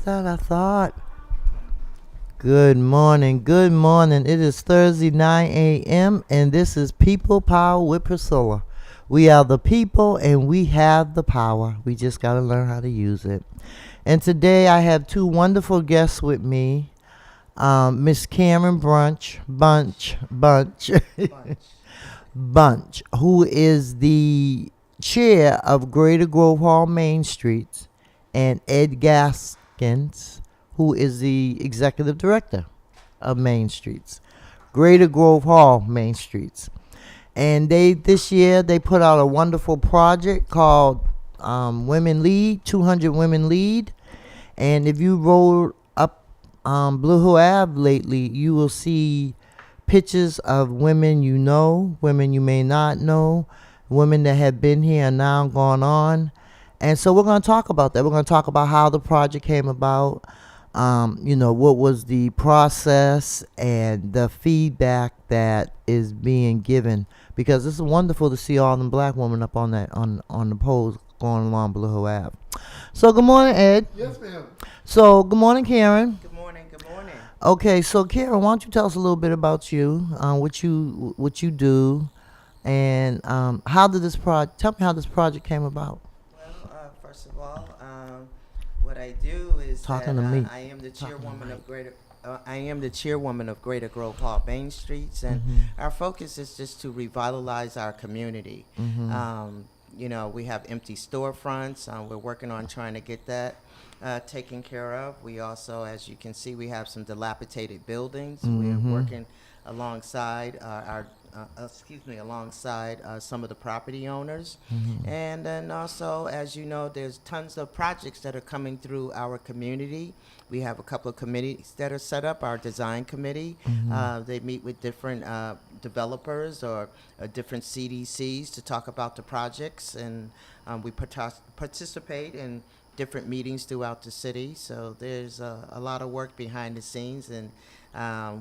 Just that I thought. Good morning. Good morning. It is Thursday, 9 a.m., and this is People Power with Priscilla. We are the people, and we have the power. We just got to learn how to use it. And today I have two wonderful guests with me. Miss Karen Bunch, Bunch, who is the chair of Greater Grove Hall Main Streets, and Ed Gaskins, who is the executive director of Main Streets, Greater Grove Hall Main Streets. And this year they put out a wonderful project called Women Lead, 200 Women Lead. And if you roll up Blue Hill Ave lately, you will see pictures of women you know, women you may not know, women that have been here and now gone on. And so we're going to talk about that. We're going to talk about how the project came about, what was the process and the feedback that is being given. Because it's wonderful to see all them black women up on that on the poles going along Blue Hill Ave. So good morning, Ed. Yes, ma'am. So good morning, Karen. Good morning. Good morning. Okay, so Karen, why don't you tell us a little bit about you, what you do, and how did this project? Tell me how this project came about. Well, first of all, what I do is Talking that to me. I am the Talking to chairwoman Mike. of Greater. I am the chairwoman of Greater Grove Hall Main Streets, and our focus is just to revitalize our community. We have empty storefronts. We're working on trying to get that taken care of. We also, as you can see, we have some dilapidated buildings. We're working alongside some of the property owners. And then also, as you know, there's tons of projects that are coming through our community. We have a couple of committees that are set up, our design committee. They meet with different developers or different CDCs to talk about the projects, and we participate in different meetings throughout the city. So there's a lot of work behind the scenes, and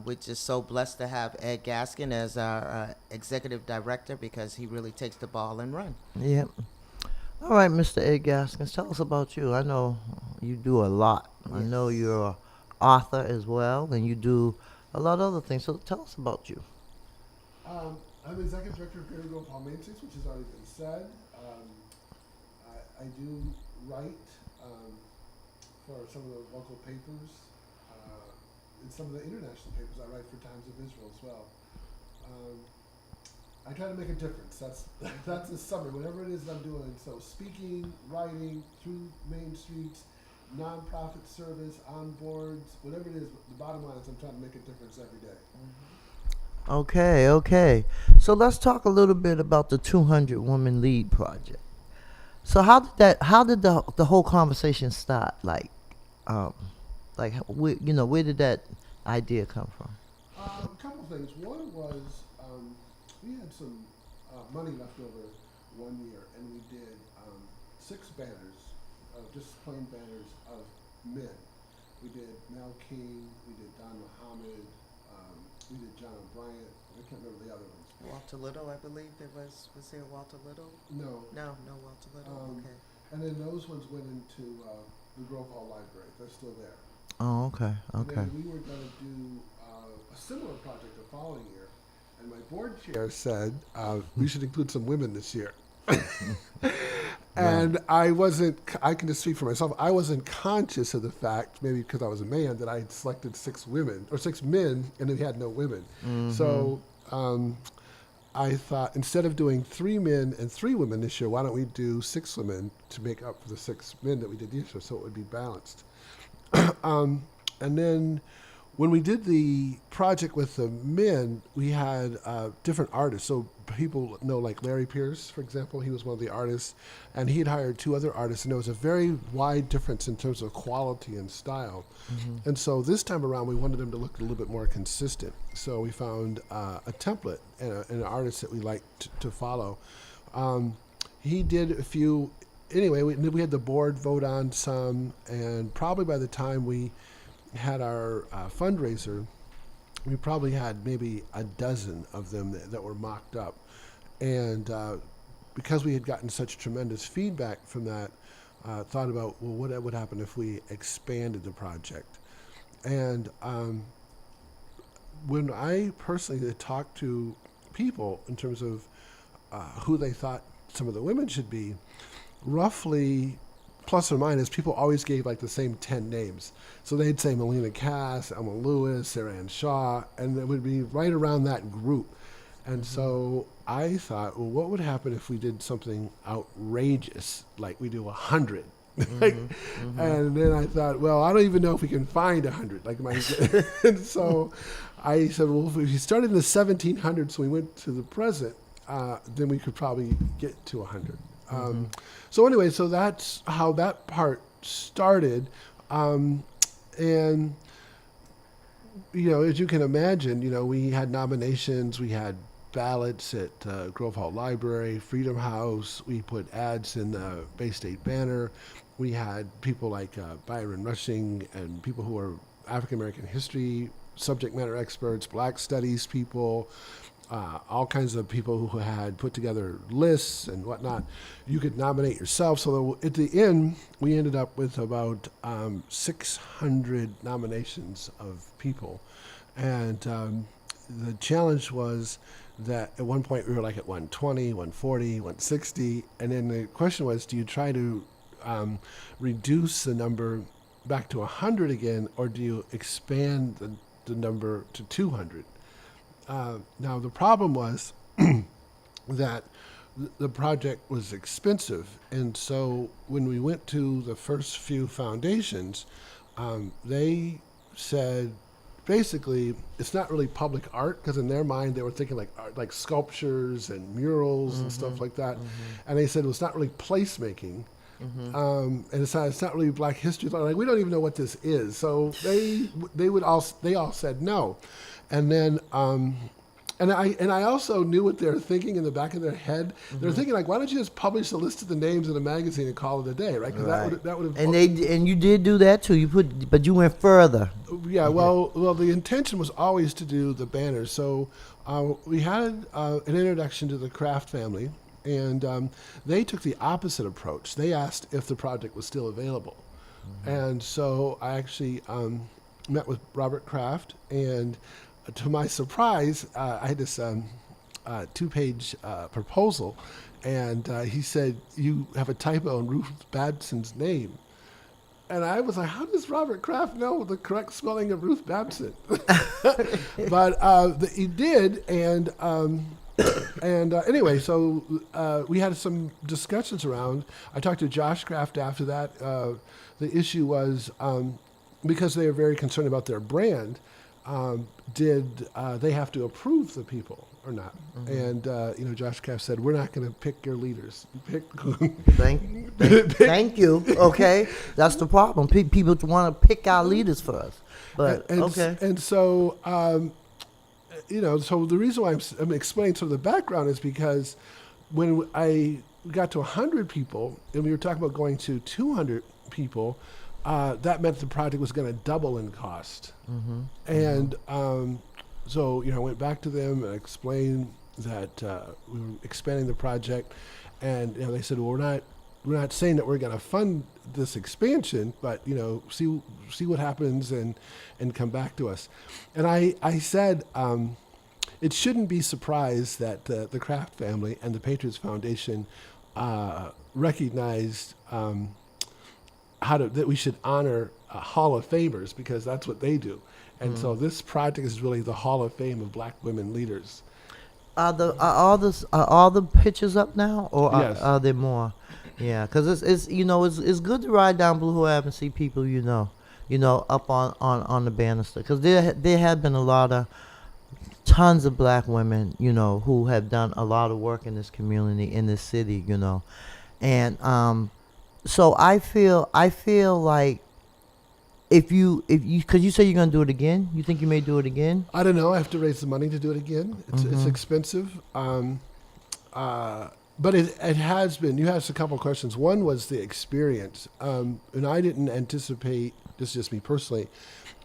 we're just so blessed to have Ed Gaskin as our executive director, because he really takes the ball and run. Yep. All right, Mr. Ed Gaskins, tell us about you. I know you do a lot. I know Yes. you're an author as well, and you do a lot of other things. So tell us about you. I'm the executive director of Greater Grove Hall Main Streets, which has already been said. I do write for some of the local papers, and some of the international papers. I write for Times of Israel as well. I try to make a difference. That's the summary. Whatever it is that I'm doing. So speaking, writing, through Main Streets, nonprofit service, on boards, whatever it is. The bottom line is I'm trying to make a difference every day. Okay. So let's talk a little bit about the 200 Women Lead project. So how did the whole conversation start? Where did that idea come from? A couple things. One was we had some money left over one year, and we did 6 banners, just plain banners of men. We did Mel King, we did Don Muhammad, we did John Bryant. I can't remember the other ones. Walter Little, I believe there was there Walter Little? No. No Walter Little. Okay. And then those ones went into the Grove Hall Library. They're still there. Oh, okay. And then we were going to do a similar project the following year, and my board chair said we should include some women this year. And I can just speak for myself, I wasn't conscious of the fact, maybe because I was a man, that I had selected 6 women, or 6 men, and we had no women. So I thought, instead of doing 3 men and 3 women this year, why don't we do 6 women to make up for the 6 men that we did this year, so it would be balanced. And then when we did the project with the men, we had different artists. So people know, like Larry Pierce, for example, he was one of the artists, and he'd hired 2 other artists, and there was a very wide difference in terms of quality and style. And so this time around, we wanted them to look a little bit more consistent. So we found a template and an artist that we liked to follow. He did a few. Anyway, we had the board vote on some, and probably by the time we had our fundraiser, we probably had maybe a dozen of them that were mocked up. And because we had gotten such tremendous feedback from that, thought about, well, what would happen if we expanded the project? And when I personally had talked to people in terms of who they thought some of the women should be, roughly plus or minus, people always gave like the same 10 names. So they'd say Melina Cass, Elma Lewis, Sarah Ann Shaw, and it would be right around that group. And so I thought, well, what would happen if we did something outrageous, like we do 100? And then I thought, well, I don't even know if we can find 100. And so I said, well, if we started in the 1700s, we went to the present, then we could probably get to 100. So anyway, so that's how that part started. And, as you can imagine, we had nominations, we had ballots at Grove Hall Library, Freedom House. We put ads in the Bay State Banner. We had people like Byron Rushing and people who are African American history subject matter experts, Black studies people, all kinds of people who had put together lists and whatnot. You could nominate yourself. So at the end, we ended up with about 600 nominations of people. And the challenge was that at one point we were like at 120, 140, 160. And then the question was, do you try to reduce the number back to 100 again, or do you expand the number to 200? Now, the problem was that the project was expensive. And so when we went to the first few foundations, they said, basically, it's not really public art, because in their mind they were thinking like art, like sculptures and murals and stuff like that. And they said, well, it's not really placemaking. And it's not really Black history. Like, we don't even know what this is. So they all said no. And then and I also knew what they were thinking in the back of their head. They're thinking like, why don't you just publish a list of the names in a magazine and call it a day, right? Because that would have. And you did do that too. But you went further. Yeah. Well, the intention was always to do the banners. So we had an introduction to the Kraft family, and they took the opposite approach. They asked if the project was still available, and so I actually met with Robert Kraft, and to my surprise, I had this 2-page proposal, and he said, "You have a typo in Ruth Babson's name." And I was like, how does Robert Kraft know the correct spelling of Ruth Babson? But he did, and anyway, so we had some discussions around. I talked to Josh Kraft after that. The issue was, because they are very concerned about their brand, did they have to approve the people or not? And Josh Kraft said, "We're not going to pick your leaders. Thank you. Okay, that's the problem. People want to pick our leaders for us. But okay. And so so the reason why I'm explaining sort of the background is because when I got to 100 people and we were talking about going to 200 people, that meant the project was going to double in cost. And so I went back to them and explained that we were expanding the project, and they said, well, we're not saying that we're going to fund this expansion, but see what happens and come back to us. And I said, it shouldn't be surprised that the Kraft family and the Patriots Foundation recognized that we should honor Hall of Famers, because that's what they do. And so this project is really the Hall of Fame of Black women leaders. Are all the pictures up now, or Yes. are there more? Yeah, because it's good to ride down Blue Ave and see people up on the banister, because there have been a lot of tons of Black women who have done a lot of work in this community, in this city, and so I feel like if you because you say you're gonna do it again, you think you may do it again? I don't know. I have to raise the money to do it again. It's expensive. But it has been. You asked a couple of questions. One was the experience, and I didn't anticipate this is just me personally,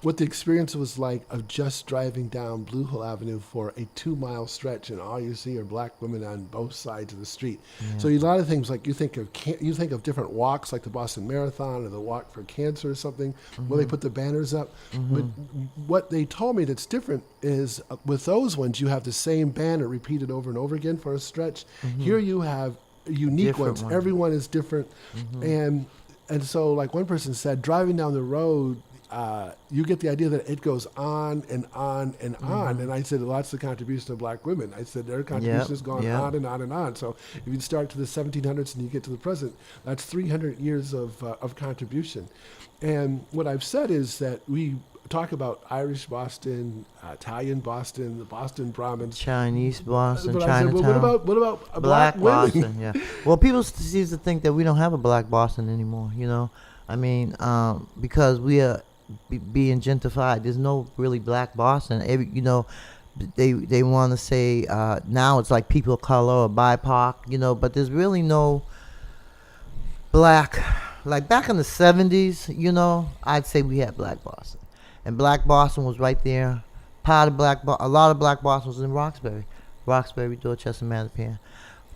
what the experience was like of just driving down Blue Hill Avenue for a 2-mile stretch, and all you see are black women on both sides of the street. So a lot of things, like you think of different walks, like the Boston Marathon or the Walk for Cancer or something, where they put the banners up. But what they told me that's different is with those ones, you have the same banner repeated over and over again for a stretch. Here you have unique Different ones. ones. Everyone is different, and so like one person said, driving down the road, you get the idea that it goes on and on and on. And I said, well, that's the contribution of black women. I said, their contribution has gone on and on and on. So if you start to the 1700s and you get to the present, that's 300 years of contribution. And what I've said is that we talk about Irish Boston, Italian Boston, the Boston Brahmins. Chinese Boston, But I said, Chinatown. well, what about Black women? Boston, yeah. Well, people seem to think that we don't have a black Boston anymore, you know. I mean, because we are being gentrified. There's no really black Boston. You know, they want to say now it's like people of color or BIPOC, you know, but there's really no black. Like back in the 70s, you know, I'd say we had black Boston. And black Boston was right there. A lot of black Boston was in Roxbury, Dorchester, Mattapan.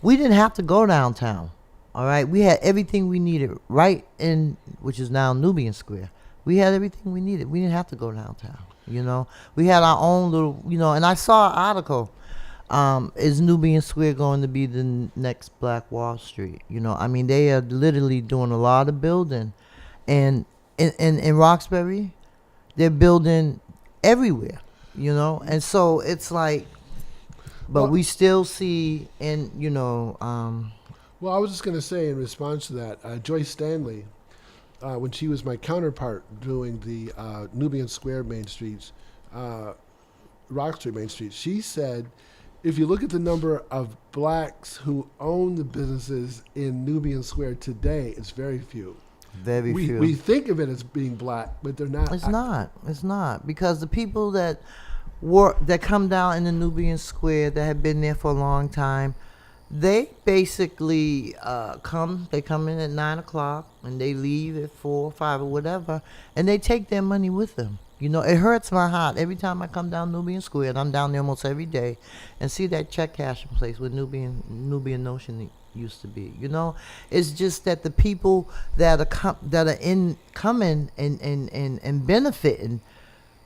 We didn't have to go downtown. All right, we had everything we needed right in, which is now Nubian Square. We had everything we needed. We didn't have to go downtown. You know, we had our own little, you know. And I saw an article. Is Nubian Square going to be the next Black Wall Street? You know, I mean, they are literally doing a lot of building, and in Roxbury, they're building everywhere. You know, and so it's like, but we still see, and you know. Well, I was just going to say in response to that, Joyce Stanley, when she was my counterpart doing the Nubian Square Main Streets, Roxbury Main Street, she said, if you look at the number of blacks who own the businesses in Nubian Square today, it's very few. Very few. We think of it as being black, but they're not. It's not. It's not, because the people that come down in the Nubian Square that have been there for a long time, they basically come in at 9 o'clock and they leave at 4 or 5 or whatever, and they take their money with them. You know, it hurts my heart every time I come down Nubian Square, and I'm down there almost every day, and see that check cashing place where Nubian Notion used to be. You know, it's just that the people that are coming and benefiting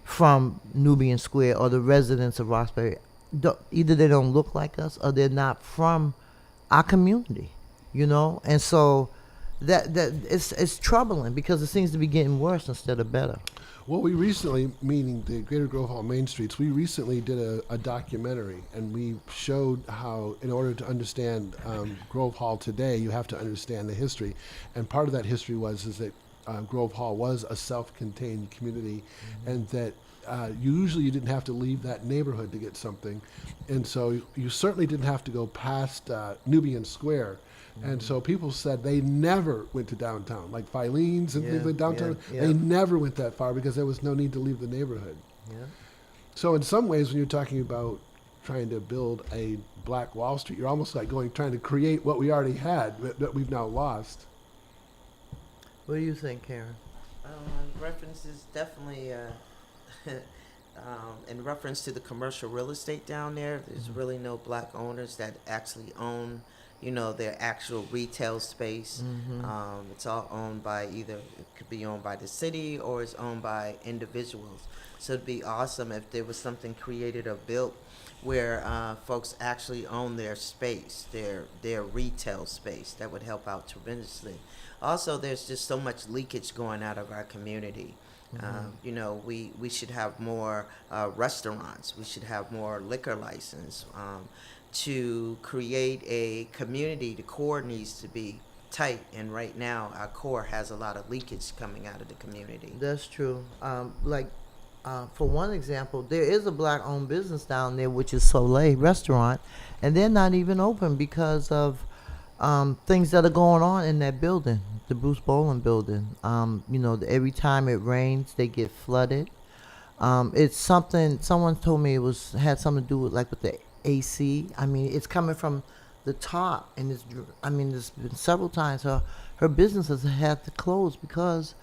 from Nubian Square, or the residents of Roxbury, either they don't look like us or they're not from our community, you know. And so that it's troubling, because it seems to be getting worse instead of better. Well, we recently, meaning the Greater Grove Hall Main Streets, we recently did a documentary, and we showed how, in order to understand Grove Hall today, you have to understand the history. And part of that history is that Grove Hall was a self-contained community, and that usually you didn't have to leave that neighborhood to get something. And so you certainly didn't have to go past Nubian Square. And so people said they never went to downtown, like Filene's and things like downtown. They never went that far because there was no need to leave the neighborhood. Yeah. So in some ways, when you're talking about trying to build a Black Wall Street, you're almost like trying to create what we already had that we've now lost. What do you think, Karen? References definitely in reference to the commercial real estate down there. There's really no black owners that actually own, you know, their actual retail space. It's all owned by it could be owned by the city or it's owned by individuals. So it'd be awesome if there was something created or built where folks actually own their space, their retail space. That would help out tremendously. Also, there's just so much leakage going out of our community. You know, we should have more restaurants. We should have more liquor license. To create a community, the core needs to be tight, and right now our core has a lot of leakage coming out of the community. That's true. For one example, there is a black-owned business down there, which is Soleil Restaurant, and they're not even open because of things that are going on in that building, the Bruce Boland building. You know, every time it rains, they get flooded. It's something, someone told me had something to do with the AC. I mean, it's coming from the top, and there's been several times her businesses have had to close because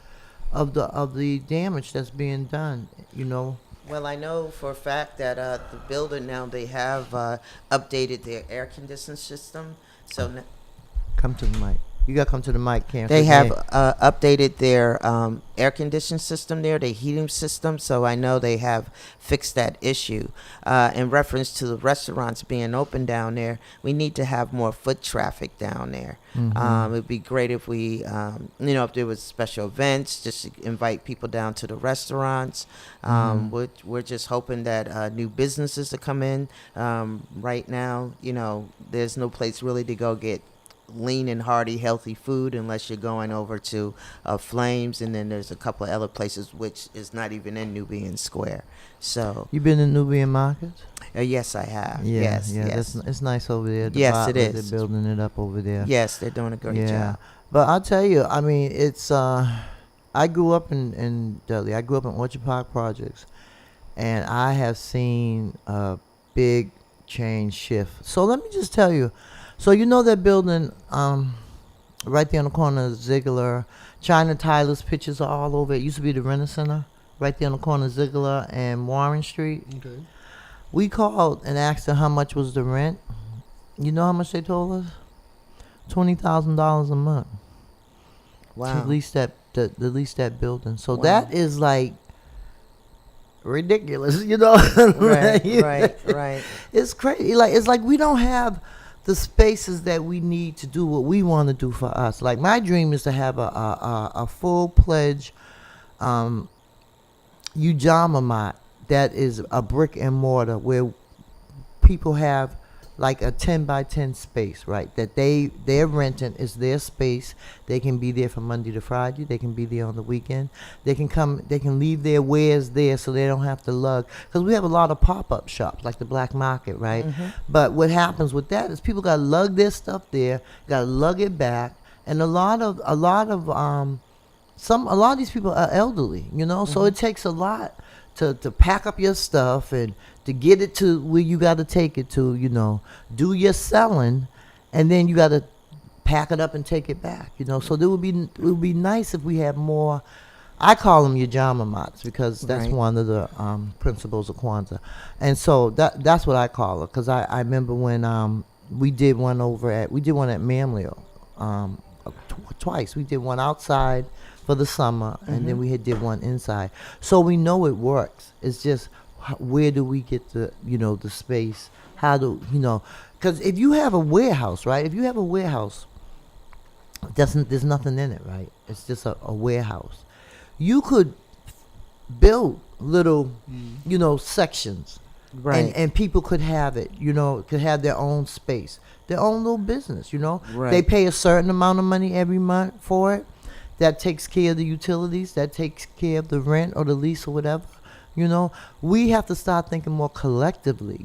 of the damage that's being done. You know, Well, I know for a fact that the building now, they have updated their air conditioning system. So come to the mic. You gotta come to the mic, Cam. they have updated their air conditioning system there, their heating system. So I know they have fixed that issue. In reference to the restaurants being open down there, we need to have more foot traffic down there. It'd be great if we, if there was special events, just to invite people down to the restaurants. We're just hoping that new businesses to come in. Right now, there's no place really to go get lean and hearty, healthy food unless you're going over to Flames, and then there's a couple of other places which is not even in Nubian Square. So You been in Nubian Market? yes, I have. Yeah, Yes, yeah. yes, It's nice over there. The Yes, it Bartlett, is. They're building it up over there. yes. They're doing a great job. But I'll tell you, I mean, it's I grew up in Delhi. I grew up in Orchard Park Projects, and I have seen a big change shift. So let me just tell you. So you know that building right there on the corner of Ziegler, China Tyler's pictures are all over it. Used to be the Renner Center, right there on the corner of Ziegler and Warren Street. Okay. We called and asked them how much was the rent. You know how much they told us? $20,000 a month Wow. to lease that to lease that building. So Wow. that is like ridiculous, you know. Right, right. It's crazy. Like it's like we don't have the spaces that we need to do what we want to do for us. Like my dream is to have a full pledged Ujama that is a brick and mortar where people have like a 10 by 10 space, right? That they're renting is their space. They can be there from Monday to Friday. They can be there on the weekend. They can leave their wares there so they don't have to lug. Because we have a lot of pop-up shops like the Black Market, right? But what happens with that is people got to lug their stuff there, got to lug it back. And a lot of these people are elderly, you know? So it takes a lot to pack up your stuff and to get it to where you got to take it to, you know, do your selling, and then you got to pack it up and take it back, you know. So it would be nice if we had more. I call them your Jama Mats because that's Right. one of the principles of Kwanzaa, and so that's what I call it. Because I remember when we did one at Mamleo twice. We did one outside for the summer, and then we did one inside. So we know it works. It's just where do we get the space? How do because if you have a warehouse, right? If you have a warehouse, there's nothing in it, right? It's just a warehouse. You could build little, sections, Right. and people could have it, could have their own space, their own little business, Right. They pay a certain amount of money every month for it. That takes care of the utilities, that takes care of the rent or the lease or whatever. We have to start thinking more collectively,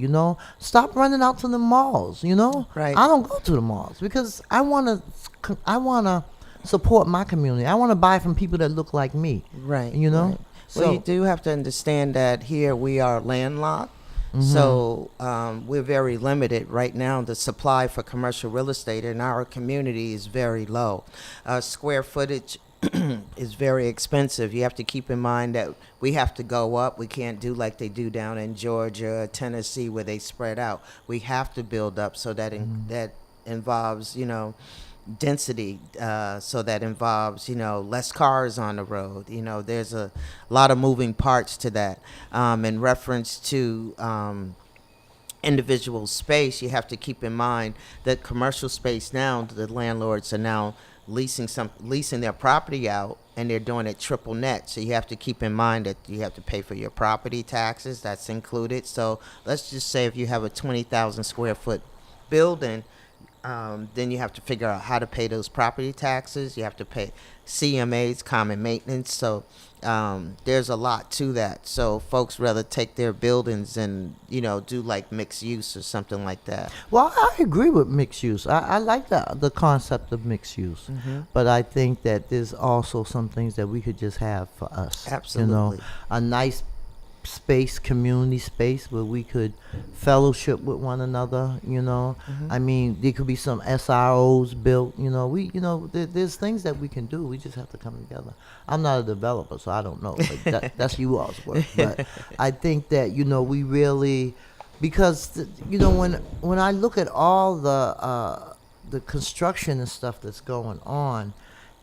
Stop running out to the malls, Right. I don't go to the malls because I want to support my community. I want to buy from people that look like me. Right. Right. Well, you do have to understand that here we are landlocked. So we're very limited right now. The supply for commercial real estate in our community is very low. Square footage is very expensive. You have to keep in mind that we have to go up. We can't do like they do down in Georgia, Tennessee, where they spread out. We have to build up, so that that involves, density. So that involves, less cars on the road. There's a lot of moving parts to that. In reference to individual space, you have to keep in mind that commercial space now, the landlords are now leasing their property out, and they're doing it triple net. So you have to keep in mind that you have to pay for your property taxes. That's included. So let's just say if you have a 20,000 square foot building, then you have to figure out how to pay those property taxes. You have to pay CMAs, common maintenance. So there's a lot to that. So folks rather take their buildings and, do like mixed use or something like that. Well, I agree with mixed use. I like the concept of mixed use. But I think that there's also some things that we could just have for us. Absolutely. A nice space, community space, where we could fellowship with one another. I mean, there could be some SROs built. There's things that we can do. We just have to come together. I'm not a developer, so I don't know. But that's you all's work. But I think that we really, because when I look at all the construction and stuff that's going on,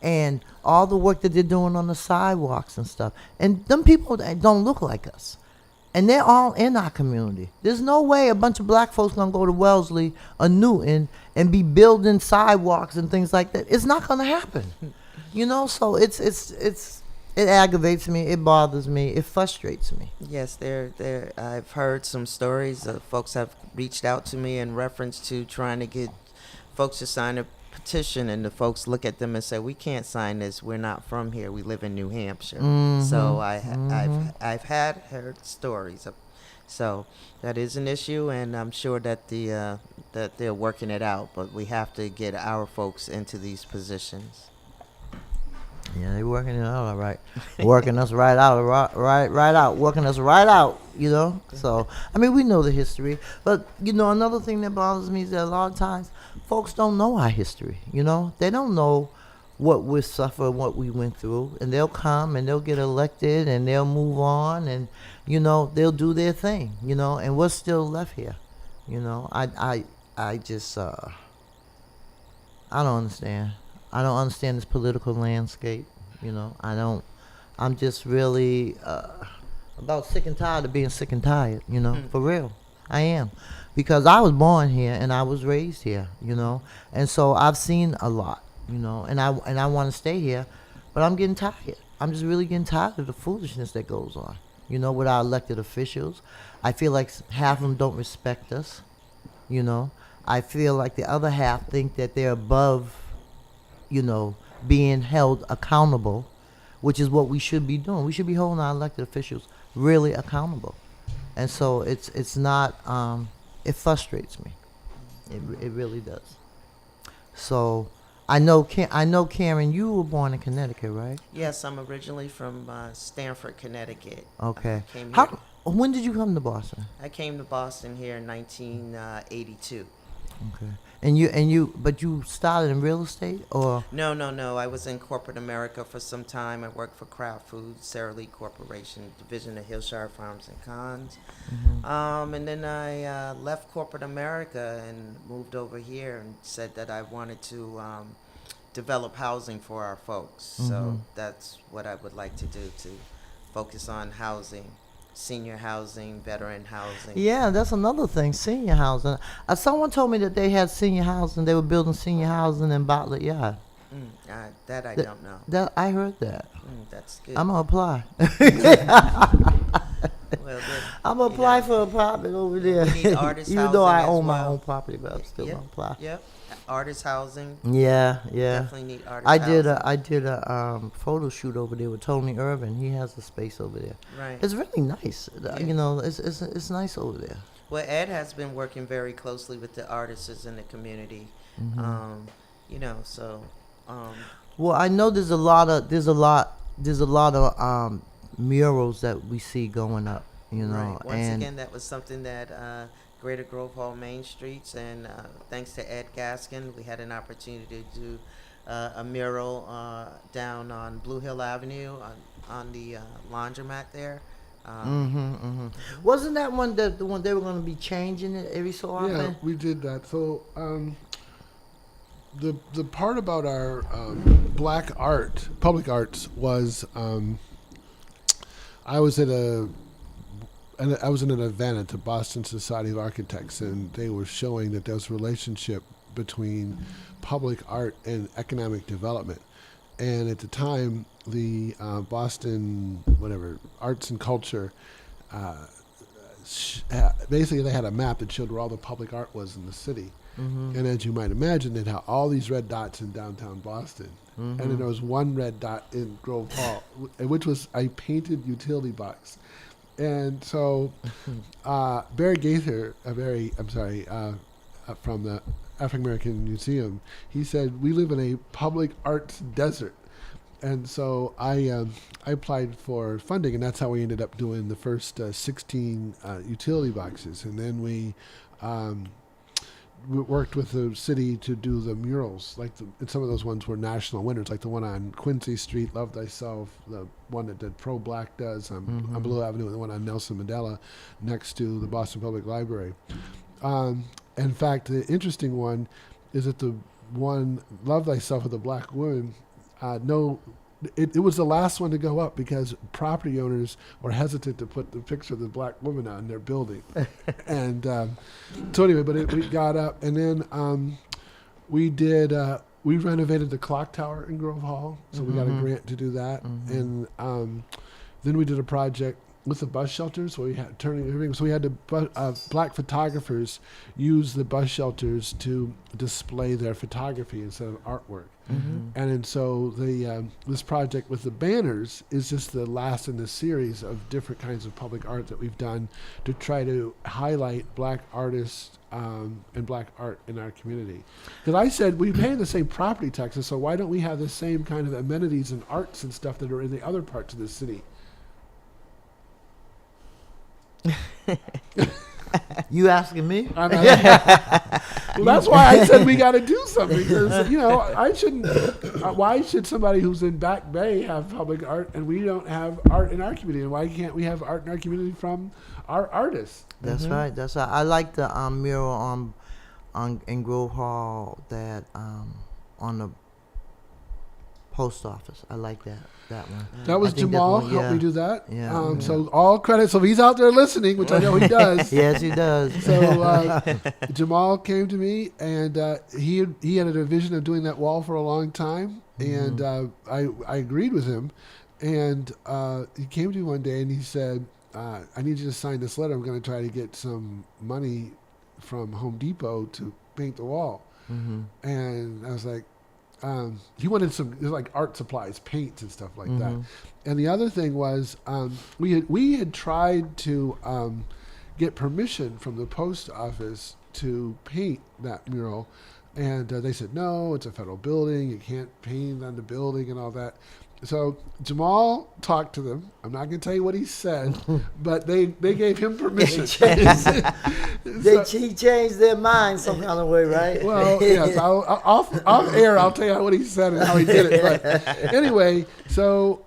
and all the work that they're doing on the sidewalks and stuff. And them people that don't look like us. And they're all in our community. There's no way a bunch of black folks gonna go to Wellesley or Newton and be building sidewalks and things like that. It's not gonna happen. So it aggravates me, it bothers me, it frustrates me. Yes, I've heard some stories. Folks have reached out to me in reference to trying to get folks to sign a petition, and the folks look at them and say, "We can't sign this. We're not from here. We live in New Hampshire." So I've heard stories so that is an issue, and I'm sure that that they're working it out. But we have to get our folks into these positions. Yeah, they working it out all right. Working us right out, right out, working us right out, So, I mean, we know the history. But, another thing that bothers me is that a lot of times folks don't know our history, They don't know what we suffered, what we went through. And they'll come and they'll get elected and they'll move on and, they'll do their thing, And we're still left here, I just, I don't understand. I don't understand this political landscape. I'm just really about sick and tired of being sick and tired, for real. I am. Because I was born here and I was raised here, And so I've seen a lot, and I want to stay here, but I'm getting tired. I'm just really getting tired of the foolishness that goes on, with our elected officials. I feel like half of them don't respect us, I feel like the other half think that they're above being held accountable, which is what we should be doing. We should be holding our elected officials really accountable. And so it's not, it frustrates me. It really does. So I know Karen, you were born in Connecticut, right? Yes, I'm originally from Stamford, Connecticut. Okay. Came here. When did you come to Boston? I came to Boston here in 1982. Okay. But you started in real estate, or? No. I was in corporate America for some time. I worked for Kraft Foods, Sara Lee Corporation, division of Hillshire Farms and Cons. And then I left corporate America and moved over here and said that I wanted to develop housing for our folks. So that's what I would like to do, to focus on housing. Senior housing, veteran housing. Yeah, that's another thing, senior housing. Someone told me that they had senior housing. They were building senior housing in Bartlett Yard. That I don't know. That I heard that. That's good. I'm gonna apply. Well, I'm gonna apply for an apartment over there. We need artist Even though I housing own as my well. own property, but I'm still gonna apply. Yep. Artist housing. Yeah. Definitely need artist I housing. did a photo shoot over there with Tony Irvin. He has a space over there. Right. It's really nice. It's nice over there. Well, Ed has been working very closely with the artists in the community. So. Well, I know there's a lot of murals that we see going up. Right. Once and again, that was something that Greater Grove Hall Main Streets, and thanks to Ed Gaskin, we had an opportunity to do a mural down on Blue Hill Avenue on the laundromat there. Wasn't that one the one they were going to be changing it every so often? Yeah, we did that. So the part about our black art, public arts, was I was in an event at the Boston Society of Architects, and they were showing that there was a relationship between public art and economic development. And at the time, the Boston, arts and culture, basically they had a map that showed where all the public art was in the city. And as you might imagine, they'd have all these red dots in downtown Boston. And then there was one red dot in Grove Hall, which was a painted utility box. And so Barry Gaither, from the African American Museum, he said, "We live in a public arts desert." and so I applied for funding, and that's how we ended up doing the first 16 utility boxes, and then we worked with the city to do the murals. And some of those ones were national winners, like the one on Quincy Street, Love Thyself, the one that Pro Black does on Blue Avenue, and the one on Nelson Mandela next to the Boston Public Library. In fact, the interesting one is that the one Love Thyself with the black woman, it was the last one to go up because property owners were hesitant to put the picture of the black woman on their building. And so anyway, but we got up, and then we renovated the clock tower in Grove Hall, so we got a grant to do that. And then we did a project with the bus shelters where we had turning everything. So we had black photographers use the bus shelters to display their photography instead of artwork. And so this project with the banners is just the last in the series of different kinds of public art that we've done to try to highlight black artists and black art in our community. Because I said we pay the same property taxes, so why don't we have the same kind of amenities and arts and stuff that are in the other parts of the city? You asking me? Well, that's why I said we got to do something. Because I shouldn't. Why should somebody who's in Back Bay have public art and we don't have art in our community? And why can't we have art in our community from our artists? That's right. That's right. I like the mural in Grove Hall that on the post office. I like that one. That was Jamal helped me do that. Yeah. So all credit. So he's out there listening, which I know he does. Yes, he does. So Jamal came to me, and he had a vision of doing that wall for a long time, and I agreed with him. And he came to me one day and he said, I need you to sign this letter. I'm going to try to get some money from Home Depot to paint the wall. And I was like, he wanted some like art supplies, paints and stuff like that. And the other thing was we had tried to get permission from the post office to paint that mural, and they said no, it's a federal building, you can't paint on the building and all that. So Jamal talked to them. I'm not going to tell you what he said, but they gave him permission. He changed their mind some kind of way, right? Well, yes. Off air, I'll tell you what he said and how he did it. But anyway, so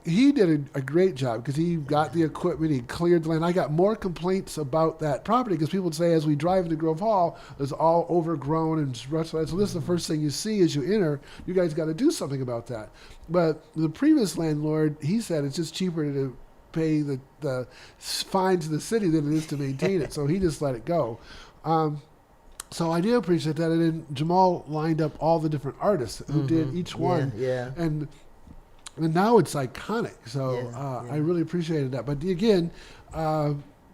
he did a great job because he got the equipment, he cleared the land. I got more complaints about that property because people would say as we drive into Grove Hall, it's all overgrown and rushed. So this is the first thing you see as you enter. You guys got to do something about that. But the previous landlord, he said it's just cheaper to pay the fines to the city than it is to maintain it. So he just let it go. So I do appreciate that. And then Jamal lined up all the different artists who did each one. Yeah. And now it's iconic. So I really appreciated that. But again,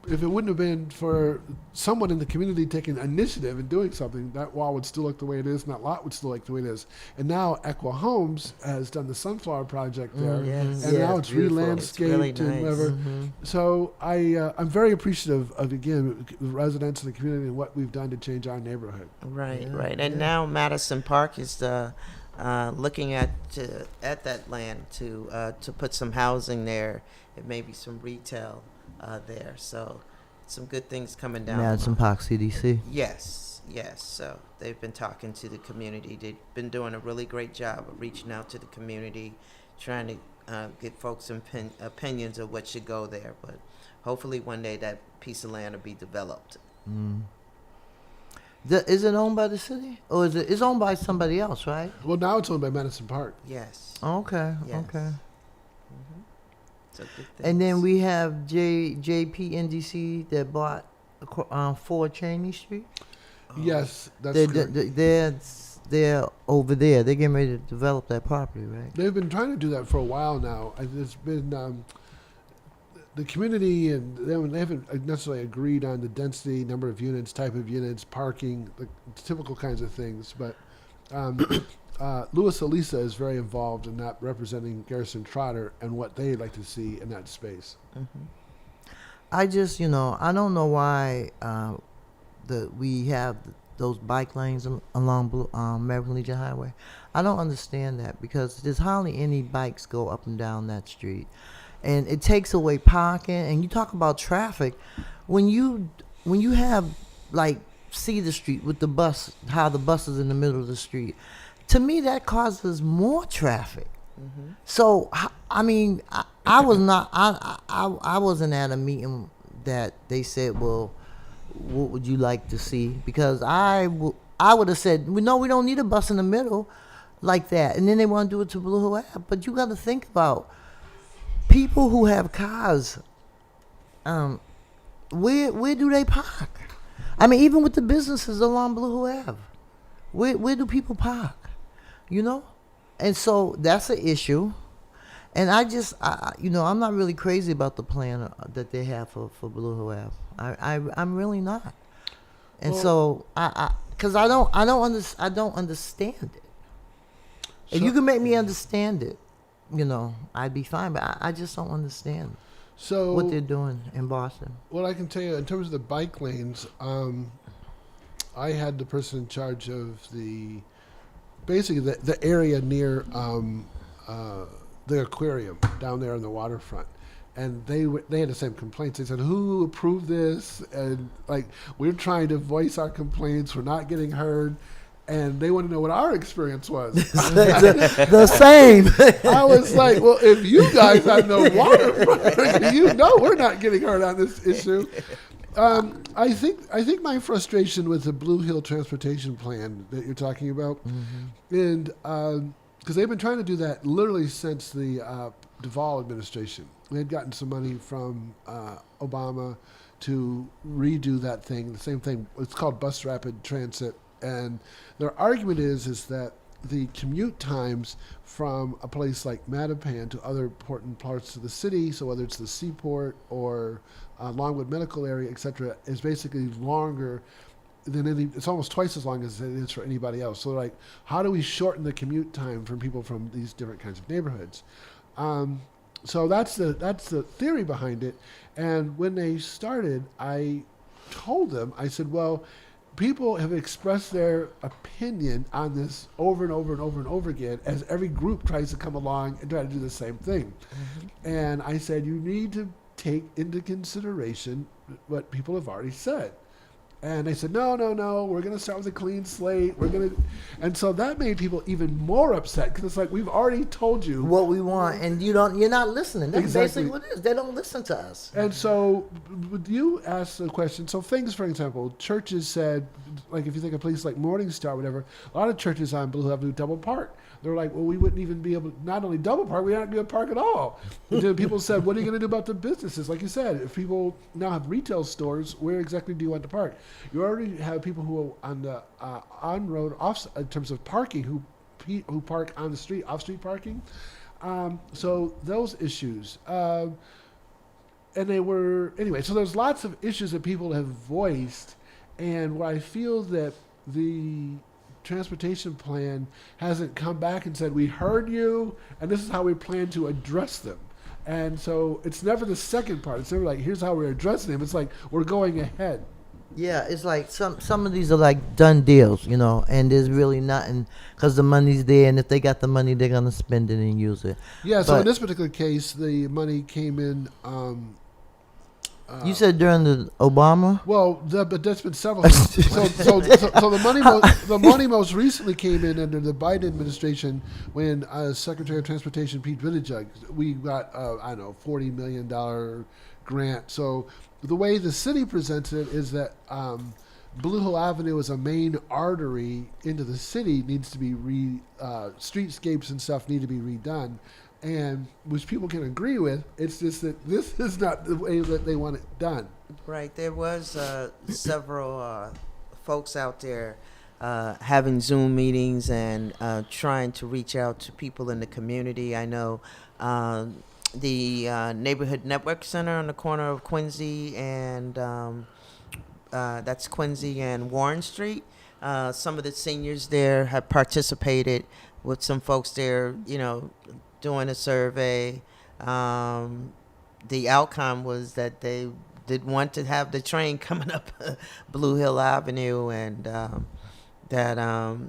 if it wouldn't have been for someone in the community taking initiative and doing something, that wall would still look the way it is, and that lot would still look the way it is. And now Equa Homes has done the Sunflower Project there, and now it's re-landscaped really and nice. whatever. So I'm very appreciative of, again, the residents of the community and what we've done to change our neighborhood. Right. And now Madison Park is looking at that land to put some housing there and maybe some retail there. So some good things coming down. Madison Park CDC. Yes. So they've been talking to the community. They've been doing a really great job of reaching out to the community, trying to get folks' opinions of what should go there. But hopefully one day that piece of land will be developed. Is it owned by the city, or it's owned by somebody else, right? Well, now it's owned by Madison Park. Yes. Okay. Yes. Okay. So good And then things. we have JPNDC that bought 4 Cheney Street. Yes, that's correct. They're over there. They're getting ready to develop that property, right? They've been trying to do that for a while now. It's been the community, and they haven't necessarily agreed on the density, number of units, type of units, parking, the typical kinds of things. But Louis Elisa is very involved in that, representing Garrison Trotter and what they'd like to see in that space. I just, I don't know why we have those bike lanes along American Legion Highway. I don't understand that because there's hardly any bikes go up and down that street, and it takes away parking. And you talk about traffic, when you have like Cedar Street with the bus, how the bus is in the middle of the street, to me that causes more traffic. So I mean, I was not I wasn't at a meeting that they said, well, what would you like to see? Because I would have said, no, we don't need a bus in the middle like that. And then they want to do it to Blue Hill Ave. But you got to think about people who have cars. Where do they park? I mean, even with the businesses along Blue Hill Ave, where do people park? You know, and so that's an issue. And I'm not really crazy about the plan that they have for Blue Hill Ave. I'm really not. And so because I don't understand it. If you can make me understand it, I'd be fine. But I just don't understand what they're doing in Boston. Well, I can tell you in terms of the bike lanes, I had the person in charge of basically the area near the aquarium down there on the waterfront, and they had the same complaints. They said, "Who approved this?" And like, we're trying to voice our complaints, we're not getting heard, and they want to know what our experience was. the same. I was like, "Well, if you guys have no waterfront, we're not getting heard on this issue." I think my frustration with the Blue Hill transportation plan that you're talking about, and because they've been trying to do that literally since the Duvall administration. They'd gotten some money from Obama to redo that thing. The same thing. It's called Bus Rapid Transit, and their argument is that the commute times from a place like Mattapan to other important parts of the city, so whether it's the Seaport or Longwood Medical Area, etc., is basically longer than it's almost twice as long as it is for anybody else. So like, how do we shorten the commute time from people from these different kinds of neighborhoods? So that's the theory behind it. And when they started, I told them, I said, well, people have expressed their opinion on this over and over and over and over again as every group tries to come along and try to do the same thing. And I said, you need to take into consideration what people have already said. And they said, no, we're going to start with a clean slate. And so that made people even more upset because it's like, we've already told you what we want, and you're not listening. That's Exactly. basically what it is. They don't listen to us. And so would you ask the question, so things, for example, churches said, like if you think of places like Morningstar, whatever, a lot of churches on Blue Hill Avenue double park. They're like, well, we wouldn't even be able to not only double park, we aren't going to park at all. And then people said, what are you going to do about the businesses? Like you said, if people now have retail stores, where exactly do you want to park? You already have people who are on the on-road, in terms of parking, who park on the street, off-street parking. So those issues. And so there's lots of issues that people have voiced. And where I feel that the transportation plan hasn't come back and said, we heard you, and this is how we plan to address them. And so it's never the second part. It's never like, here's how we're addressing them. It's like, we're going ahead. Yeah, it's like some of these are like done deals, and there's really nothing because the money's there, and if they got the money, they're going to spend it and use it. Yeah, so in this particular case, the money came in... you said during the Obama? Well, but that's been several. so the money most recently came in under the Biden administration when Secretary of Transportation Pete Buttigieg, we got $40 million grant. So the way the city presents it is that Blue Hill Avenue is a main artery into the city, needs to be streetscapes and stuff need to be redone. And which people can agree with. It's just that this is not the way that they want it done. Right. There was several folks out there having Zoom meetings and trying to reach out to people in the community. I know the Neighborhood Network Center on the corner of Quincy and that's Quincy and Warren Street. Some of the seniors there have participated with some folks there, doing a survey. The outcome was that they didn't want to have the train coming up Blue Hill Avenue, and that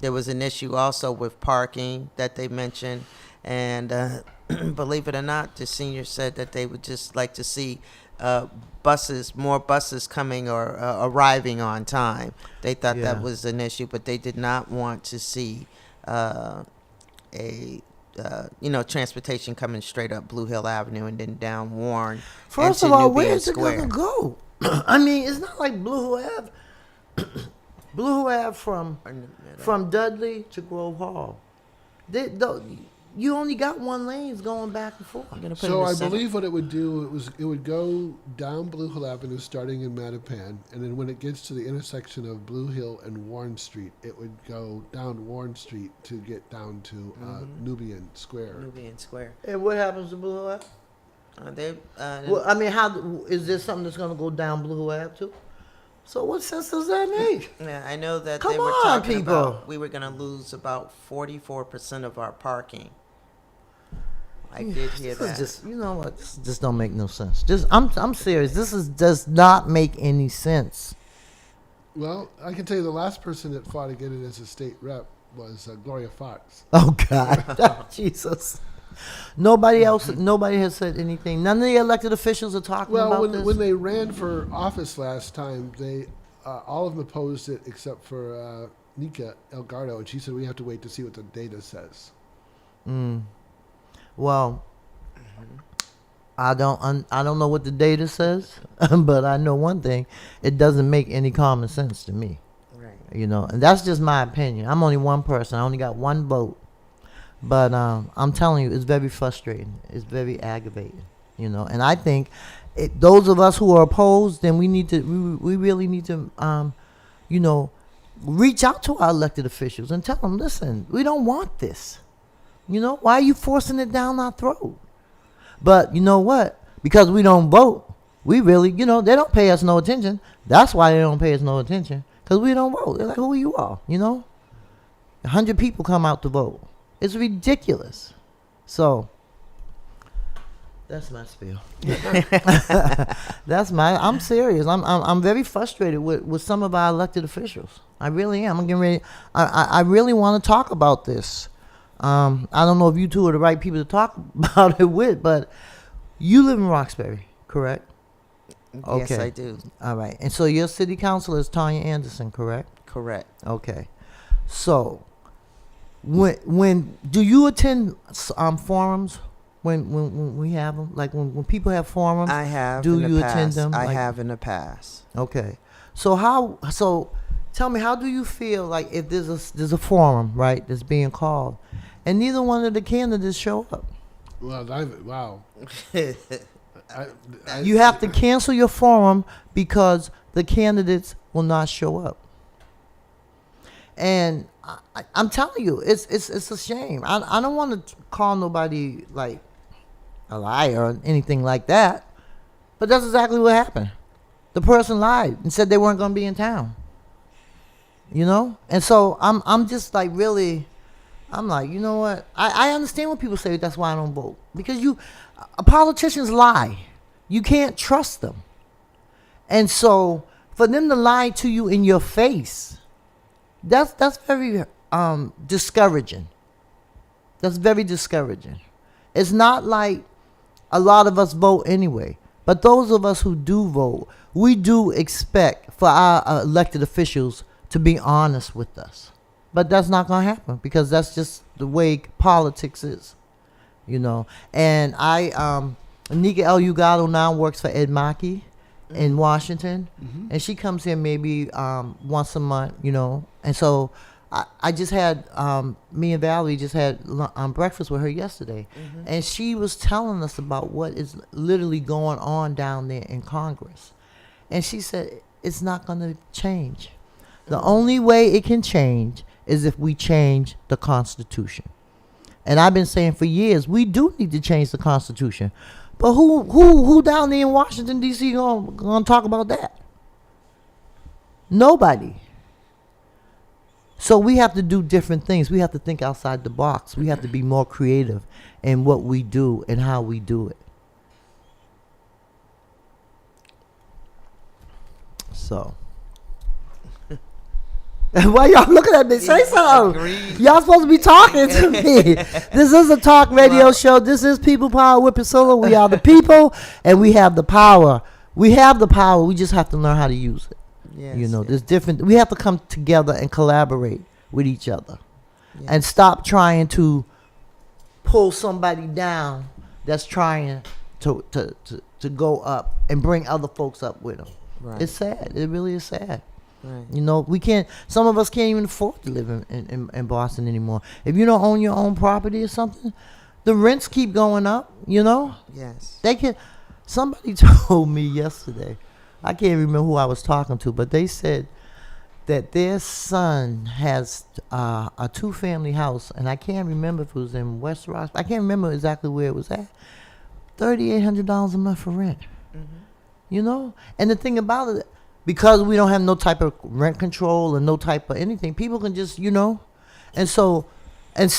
there was an issue also with parking that they mentioned. And believe it or not, the seniors said that they would just like to see more buses coming or arriving on time. They thought Yeah. that was an issue, but they did not want to see transportation coming straight up Blue Hill Avenue and then down Warren. First and of to all, Nubian where is it Square. gonna go? I mean, it's not like Blue Hill Ave. Blue Hill Ave from Dudley to Grove Hall. You only got one lanes going back and forth. I'm gonna put it So in the I center. believe what it would do, it would go down Blue Hill Avenue starting in Mattapan, and then when it gets to the intersection of Blue Hill and Warren Street, it would go down Warren Street to get down to Nubian Square. Nubian Square. And what happens to Blue Hill Ave? Well, I mean, how is there something that's gonna go down Blue Hill Ave too? So what sense does that make? Yeah, I know that Come they were on, talking people. about we were going to lose about 44% of our parking. I did hear This that. is just, you know what? This just don't make no sense. I'm serious. Does not make any sense. Well, I can tell you the last person that fought to get it as a state rep was Gloria Fox. Oh God, Jesus. Nobody has said anything. None of the elected officials are talking Well, about this. when they ran for office last time, they all of them opposed it except for Nika Elgardo, and she said we have to wait to see what the data says. Well, I don't know what the data says, but I know one thing: it doesn't make any common sense to me. Right. You know, and that's just my opinion. I'm only one person. I only got one vote. But I'm telling you, it's very frustrating. It's very aggravating. You know, and I think those of us who are opposed, then we really need to, reach out to our elected officials and tell them, listen, we don't want this. You know, why are you forcing it down our throat? But you know what? Because we don't vote, we really, they don't pay us no attention. That's why they don't pay us no attention, because we don't vote. They're like, who are you all? 100 people come out to vote. It's ridiculous. So that's my spiel. I'm serious. I'm very frustrated with some of our elected officials. I really am. I'm getting ready. I really want to talk about this. I don't know if you two are the right people to talk about it with, but you live in Roxbury, correct? Yes, Okay. I do. All right. And so your city councilor is Tanya Anderson, correct? Correct. Okay. So when do you attend forums when we have them? Like when people have forums? I have. Do in the you past. attend them? I Like- have in the past. Okay. So tell me, how do you feel like if there's a forum, right, that's being called, and neither one of the candidates show up? Well, wow. You have to cancel your forum because the candidates will not show up. And I'm telling you, it's a shame. I don't want to call nobody like a liar or anything like that, but that's exactly what happened. The person lied and said they weren't going to be in town. And so I'm just like really, I'm like, you know what? I understand when people say that's why I don't vote, because politicians lie. You can't trust them, and so for them to lie to you in your face, that's very discouraging. That's very discouraging. It's not like a lot of us vote anyway, but those of us who do vote, we do expect for our elected officials to be honest with us. But that's not going to happen, because that's just the way politics is, And Nika El Ugado now works for Ed Maki in Washington, and she comes here maybe once a month, And so I just had, me and Valerie just had breakfast with her yesterday, and she was telling us about what is literally going on down there in Congress. And she said it's not going to change. The only way it can change is if we change the Constitution. And I've been saying for years, we do need to change the Constitution. But who down there in Washington, D.C. gonna talk about that? Nobody. So we have to do different things. We have to think outside the box. We have to be more creative in what we do and how we do it. So. Why y'all looking at me? Say something. Agreed. Y'all supposed to be talking to me. This is a talk radio show. This is People Power with Priscilla. We are the people, and we have the power. We have the power. We just have to learn how to use it. Yes, You know, yes, there's different. We have to come together and collaborate with each other, yes. and stop trying to pull somebody down that's trying to go up and bring other folks up with them. Right. It's sad. It really is sad. Right. You know, we can't. Some of us can't even afford to live in Boston anymore. If you don't own your own property or something, the rents keep going up. You know, Yes. they can. Somebody told me yesterday. I can't remember who I was talking to, but they said that their son has a 2-family house, and I can't remember if it was in West Ross. I can't remember exactly where it was at. $3,800 a month for rent. Mm-hmm. You know, and the thing about it, because we don't have no type of rent control and no type of anything, people can just, you know, and so,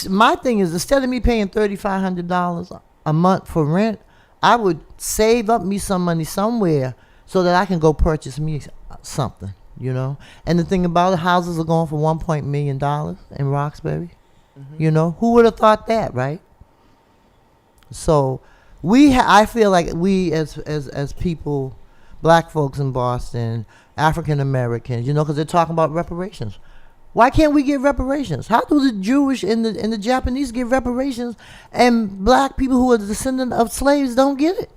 my thing is, instead of me paying $3,500 a month for rent, I would save up me some money somewhere so that I can go purchase me something, you know. And the thing about it, houses are going for $1 million in Roxbury. Mm-hmm. You know, who would have thought that, right? So I feel like we as people, black folks in Boston, African Americans, you know, because they're talking about reparations. Why can't we get reparations? How do the Jewish and the Japanese get reparations, and black people who are the descendant of slaves don't get it?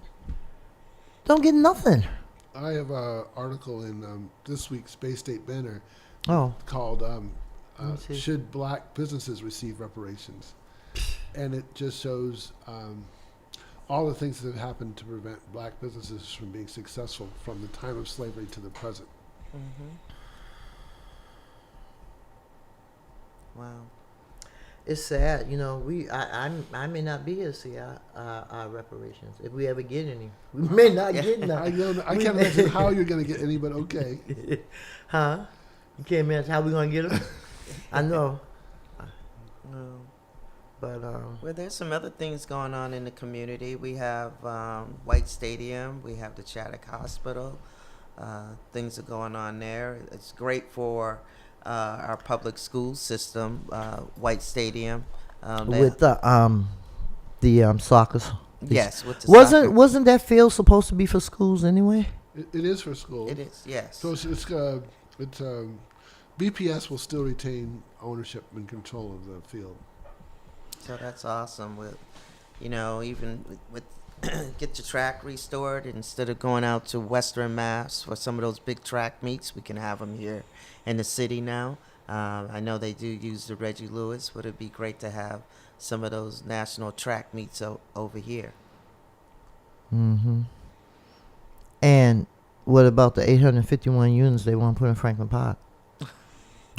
Don't get nothing. I have an article in this week's Bay State Banner Oh, called me see. "Should Black Businesses Receive Reparations?" And it just shows all the things that have happened to prevent black businesses from being successful from the time of slavery to the present. Mm-hmm. Wow. it's sad, you know. I may not be here to see our reparations if we ever get any. We may not get none. I can't imagine how you're going to get any, but okay. Huh? You can't imagine how we gonna get them. I know, Well, but well, there's some other things going on in the community. We have White Stadium. We have the Shattuck Hospital. Things are going on there. It's great for our public school system. White Stadium. with the soccer. Yes, with the soccer. Wasn't that field supposed to be for schools anyway? It is for school. It is, yes. So it's BPS will still retain ownership and control of the field. So that's awesome. With, you know, even with get the track restored, instead of going out to Western Mass for some of those big track meets, we can have them here in the city now. I know they do use the Reggie Lewis, but it'd be great to have some of those national track meets over here. Mm-hmm. And what about the 851 units they want to put in Franklin Park?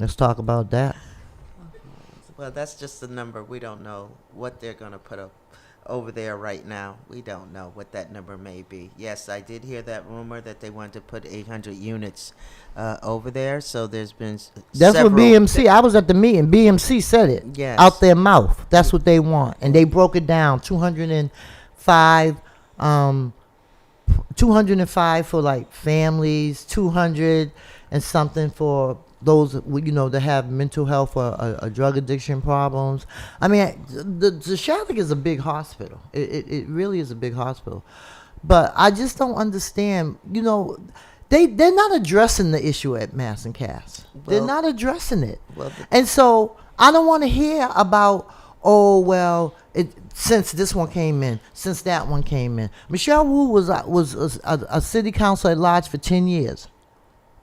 Let's talk about that. Well, that's just the number. We don't know what they're going to put up over there right now. We don't know what that number may be. Yes, I did hear that rumor that they wanted to put 800 units over there. So there's been That's several. what BMC. I was at the meeting. BMC said it Yes. out their mouth. That's what they want, and they broke it down. 205. 205 for like families. 200 and something for those, you know, that have mental health or drug addiction problems. I mean, the Shattuck is a big hospital. It really is a big hospital. But I just don't understand, you know, they're not addressing the issue at Mass and Cass. They're Well- not addressing it. Well, And so I don't want to hear about, oh, well, since this one came in, since that one came in. Michelle Wu was a city councilor at large for 10 years.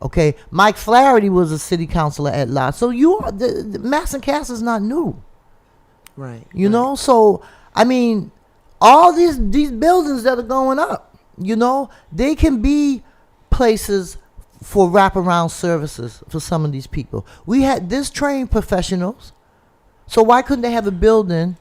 Okay, Mike Flaherty was a city councilor at large. So the Mass and Cass is not new, right. you right. know. So I mean, all these buildings that are going up, you know, they can be places for wraparound services for some of these people. We had this trained professionals, so why couldn't they have a building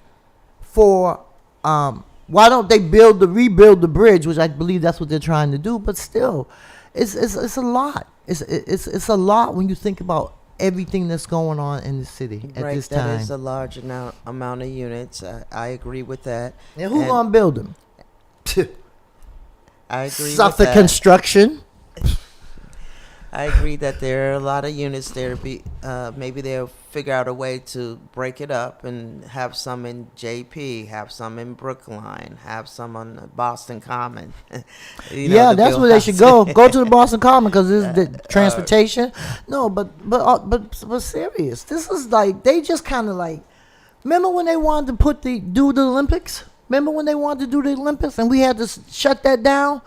for? Why don't they rebuild the bridge, which I believe that's what they're trying to do? But still, it's a lot. It's a lot when you think about everything that's going on in the city at Right, this that time. is a large amount of units. I agree with that. And who gonna build them? I agree Suffolk with that. Construction. I agree that there are a lot of units there. Maybe they'll figure out a way to break it up and have some in JP, have some in Brookline, have some on Boston Common. Yeah, The that's Bill where they should House. go. Go to the Boston Common because it's the transportation. No, but serious. This is like they just kind of like. Remember when they wanted to do the Olympics? Remember when they wanted to do the Olympics and we had to shut that down?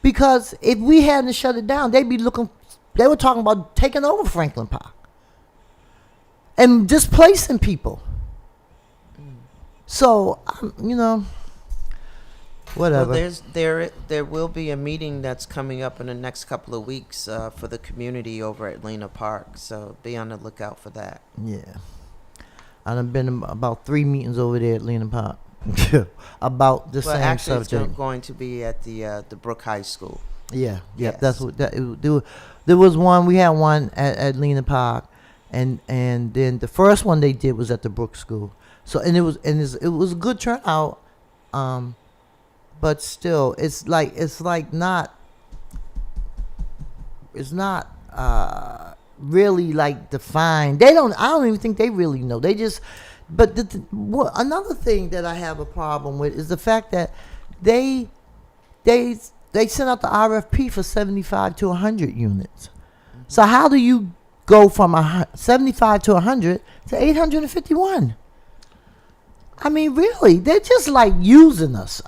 Because if we hadn't shut it down, they'd be looking. They were talking about taking over Franklin Park and displacing people. So whatever. Well, there will be a meeting that's coming up in the next couple of weeks for the community over at Lena Park. So be on the lookout for that. Yeah. I've been in about 3 meetings over there at Lena Park about the Well, same actually, subject. it's going to be at the Brook High School. Yeah, Yes. that's what there was one. We had one at Lena Park, and then the first one they did was at the Brook School. So it was a good turnout, but still, it's not really like defined. I don't even think they really know. They just, but another thing that I have a problem with is the fact that they sent out the RFP for 75 to 100 units. Mm-hmm. So how do you go from 75 to 100 to 851? I mean, really, they're just like using us,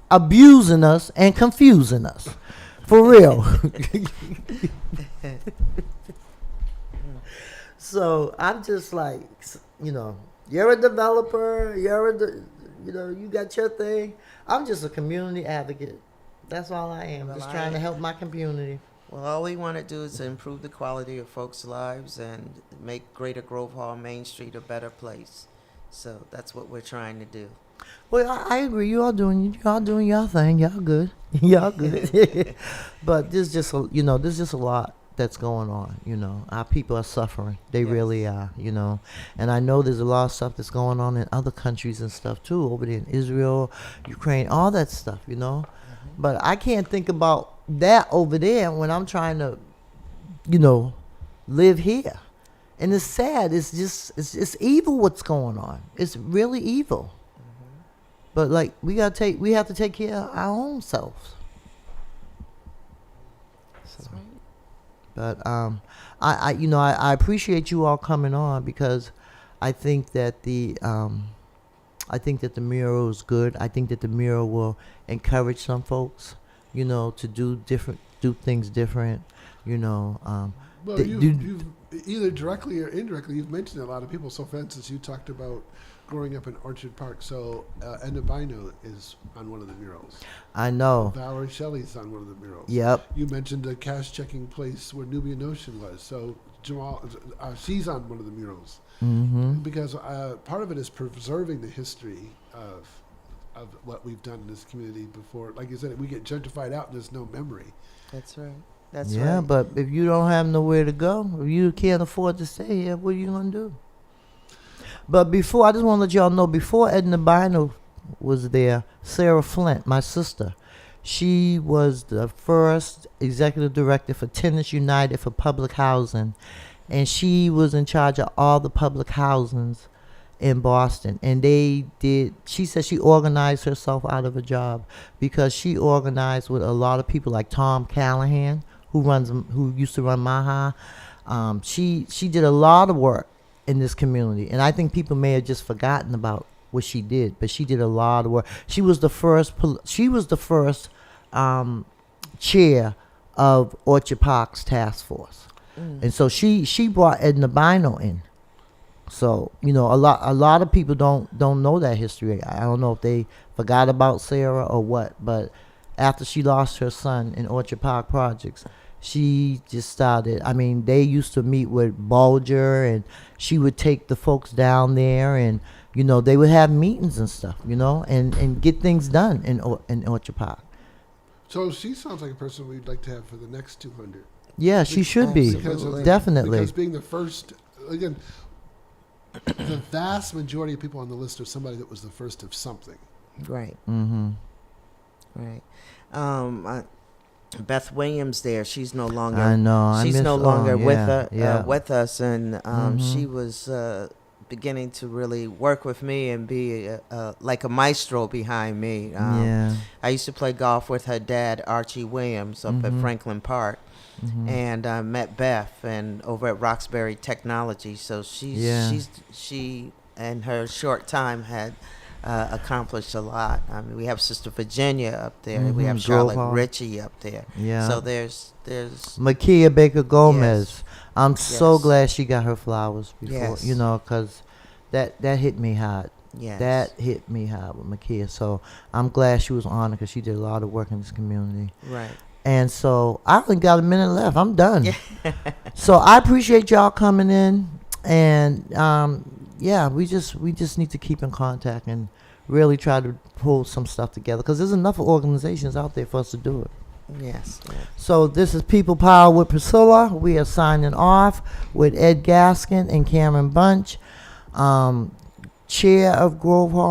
abusing us, and confusing us. For real. So I'm just like, you're a developer, you got your thing. I'm just a community advocate. That's all I am. Well, just trying to help my community. Well, all we want to do is improve the quality of folks' lives and make Greater Grove Hall Main Street a better place. So that's what we're trying to do. Well, I agree. Y'all doing your thing. Y'all good. Y'all good. But there's just a lot that's going on. Our people are suffering. They really are. And I know there's a lot of stuff that's going on in other countries and stuff too, over there in Israel, Ukraine, all that stuff. But I can't think about that over there when I'm trying to, live here. And it's sad. It's evil what's going on. It's really evil. But like we have to take care of our own selves. That's right. But I appreciate you all coming on because I think that the mural is good. I think that the mural will encourage some folks, to do things different. Well, you've either directly or indirectly, you've mentioned a lot of people. So, for instance, you talked about growing up in Orchard Park. So, Edna Bino is on one of the murals. I know. Valerie Shelley's on one of the murals. Yep. You mentioned a cash checking place where Nubian Ocean was. So, Jamal, she's on one of the murals. Mm-hmm. Because part of it is preserving the history of what we've done in this community before. Like you said, we get gentrified out and there's no memory. That's right. That's yeah, right. but if you don't have nowhere to go, if you can't afford to stay here, what are you gonna do? But I just want to let y'all know, before Edna Bino was there, Sarah Flint, my sister, she was the first executive director for Tenants United for Public Housing, and she was in charge of all the public housings in Boston. And she said she organized herself out of a job because she organized with a lot of people like Tom Callahan, who used to run Maha. She did a lot of work in this community, and I think people may have just forgotten about what she did, but she did a lot of work. She was the first chair of Orchard Park's task force. And so she brought Edna Bino in. So a lot of people don't know that history. I don't know if they forgot about Sarah or what, but after she lost her son in Orchard Park Projects, she just started. I mean, they used to meet with Bulger, and she would take the folks down there, and they would have meetings and stuff, and get things done in Orchard Park. So she sounds like a person we'd like to have for the next 200. Yeah, she should be. Definitely. Because being the first, again, the vast majority of people on the list are somebody that was the first of something. Right. Mm-hmm. Right. Beth Williams there. She's no longer. I know. I She's miss- no longer oh, yeah. with us, and she was beginning to really work with me and be like a maestro behind me. Yeah. I used to play golf with her dad, Archie Williams, up at Franklin Park. And I met Beth and over at Roxbury Technology. So she in her short time had accomplished a lot. I mean, we have Sister Virginia up there. We have Charlotte Grove Hall. Ritchie up there. Yeah. So there's Makia Baker Gomez. Yes. I'm so Yes. glad she got her flowers before, Yes. you know, because that hit me hard. Yes. That hit me hard with Makia. So I'm glad she was honored because she did a lot of work in this community. right. And so I only got a minute left. I'm done. So I appreciate y'all coming in, and yeah, we just need to keep in contact and really try to pull some stuff together because there's enough organizations out there for us to do it. Yes. So this is People Power with Priscilla. We are signing off with Ed Gaskin and Cameron Bunch, chair of Grove Hall